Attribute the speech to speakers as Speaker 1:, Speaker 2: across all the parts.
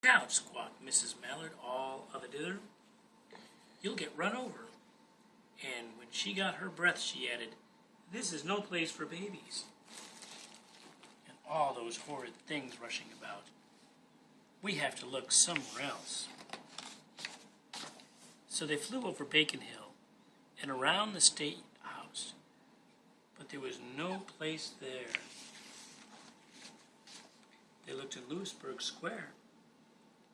Speaker 1: out," squawked Mrs. Mallard all of a dither. "You'll get run over." And when she got her breath, she added, "This is no place for babies." And all those horrid things rushing about. "We have to look somewhere else." So they flew over Bacon Hill and around the State House, but there was no place there. They looked in Louisburg Square,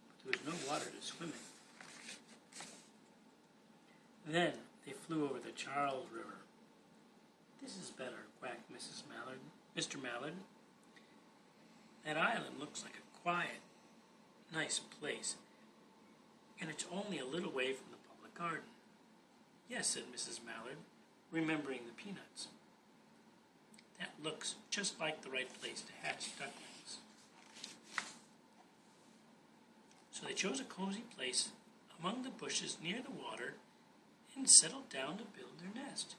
Speaker 1: but there was no water to swim in. Then they flew over the Charles River. "This is better," quacked Mr. Mallard. "That island looks like a quiet, nice place, and it's only a little way from the public garden." "Yes," said Mrs. Mallard, remembering the peanuts. "That looks just like the right place to hatch ducklings." So they chose a cozy place among the bushes near the water and settled down to build their nest.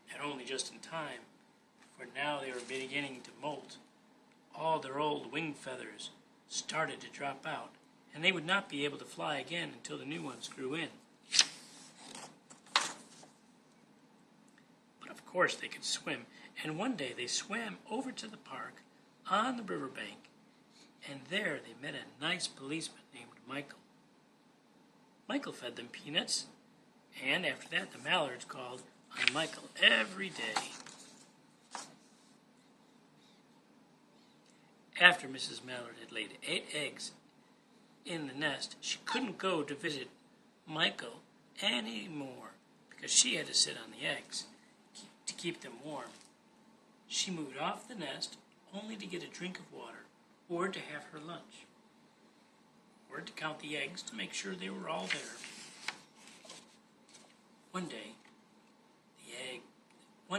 Speaker 1: And only just in time, for now they were beginning to molt. All their old wing feathers started to drop out, and they would not be able to fly again until the new ones grew in. But of course they could swim, and one day they swam over to the park on the riverbank, and there they met a nice policeman named Michael. Michael fed them peanuts, and after that the Mallards called on Michael every day. After Mrs. Mallard had laid 8 eggs in the nest, she couldn't go to visit Michael any more because she had to sit on the eggs to keep them warm. She moved off the nest only to get a drink of water or to have her lunch, or to count the eggs to make sure they were all there. One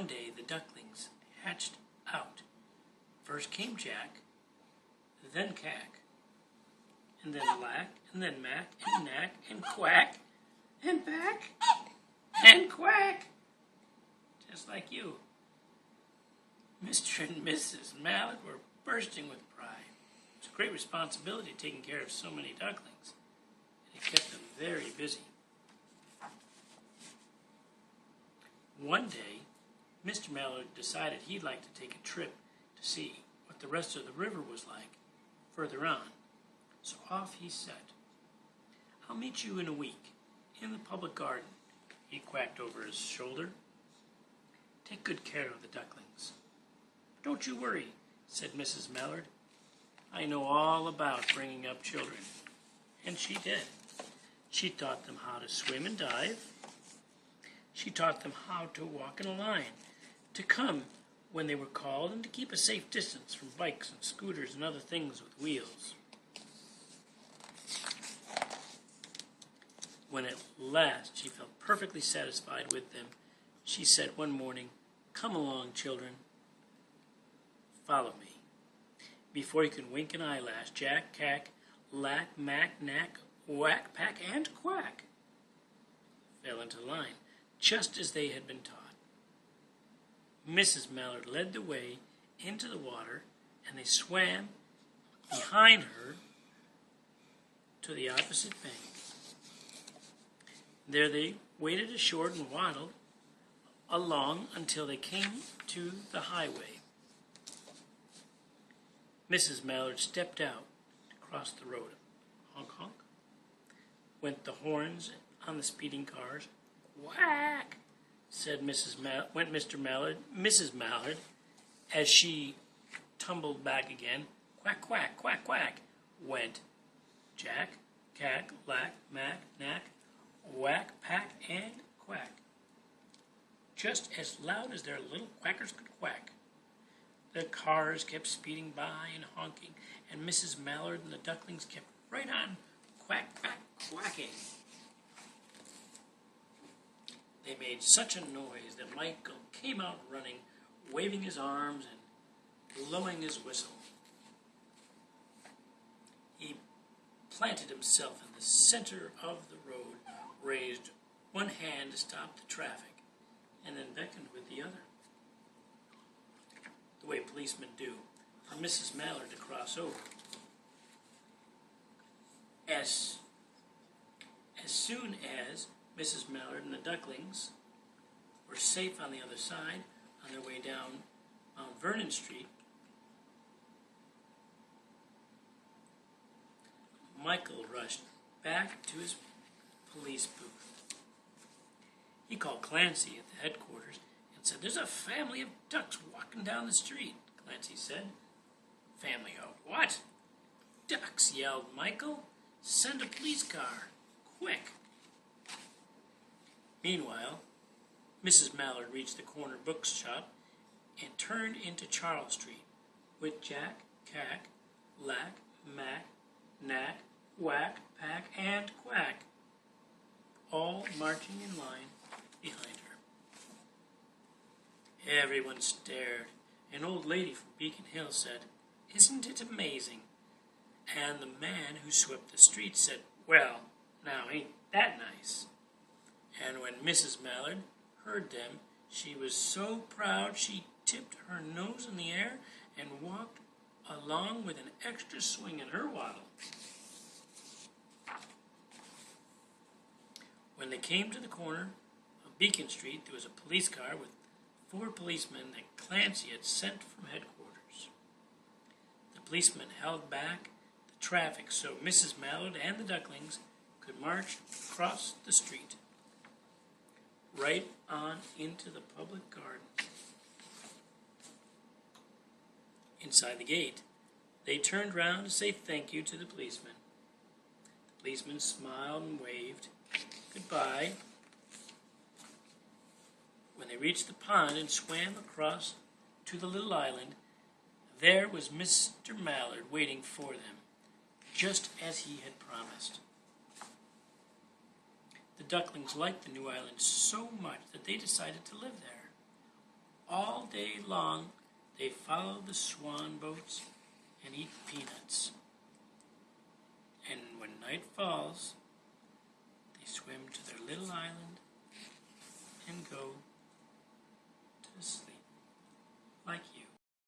Speaker 1: day the ducklings hatched out. First came Jack, then Cack, and then Lack, and then Mack, and Knack, and Quack, and Back, and Quack, just like you. Mr. and Mrs. Mallard were bursting with pride. It was a great responsibility taking care of so many ducklings, and it kept them very busy. One day, Mr. Mallard decided he'd like to take a trip to see what the rest of the river was like further on. So off he set. "I'll meet you in a week in the public garden," he quacked over his shoulder. "Take good care of the ducklings." "Don't you worry," said Mrs. Mallard. "I know all about bringing up children." And she did. She taught them how to swim and dive. She taught them how to walk in a line, to come when they were called, and to keep a safe distance from bikes and scooters and other things with wheels. When at last she felt perfectly satisfied with them, she said one morning, "Come along, children. Follow me." Before you could wink an eyelash, Jack, Cack, Lack, Mack, Knack, Whack, Pack, and Quack fell into line, just as they had been taught. Mrs. Mallard led the way into the water, and they swam behind her to the opposite bank. There they waded ashore and waddled along until they came to the highway. Mrs. Mallard stepped out to cross the road. Honk, honk. Went the horns on the speeding cars. Whack! Said Mrs. Mallard, as she tumbled back again. Quack, quack, quack, quack, went Jack, Cack, Lack, Mack, Knack, Whack, Pack, and Quack, just as loud as their little quackers could quack. The cars kept speeding by and honking, and Mrs. Mallard and the ducklings kept right on quack, quack, quacking. They made such a noise that Michael came out running, waving his arms and blowing his whistle. He planted himself in the center of the road, raised one hand to stop the traffic, and then beckoned with the other, the way policemen do, for Mrs. Mallard to cross over. As soon as Mrs. Mallard and the Ducklings were safe on the other side, on their way down Mount Vernon Street, Michael rushed back to his police booth. He called Clancy at the headquarters and said, "There's a family of ducks walking down the street," Clancy said. "Family of what?" "Ducks," yelled Michael. "Send a police car, quick." Meanwhile, Mrs. Mallard reached the corner bookshop and turned into Charles Street with Jack, Cack, Lack, Mack, Knack, Whack, Pack, and Quack, all marching in line behind her. Everyone stared. An old lady from Beacon Hill said, "Isn't it amazing?" And the man who swept the street said, "Well, now ain't that nice?" And when Mrs. Mallard heard them, she was so proud she tipped her nose in the air and walked along with an extra swing in her waddle. When they came to the corner of Beacon Street, there was a police car with 4 policemen that Clancy had sent from headquarters. The policemen held back the traffic so Mrs. Mallard and the Ducklings could march across the street, right on into the public garden. Inside the gate, they turned round to say thank you to the policemen. The policemen smiled and waved goodbye. When they reached the pond and swam across to the little island, there was Mr. Mallard waiting for them, just as he had promised. The Ducklings liked the new island so much that they decided to live there. All day long, they followed the swan boats and eat peanuts. And when night falls, they swim to their little island and go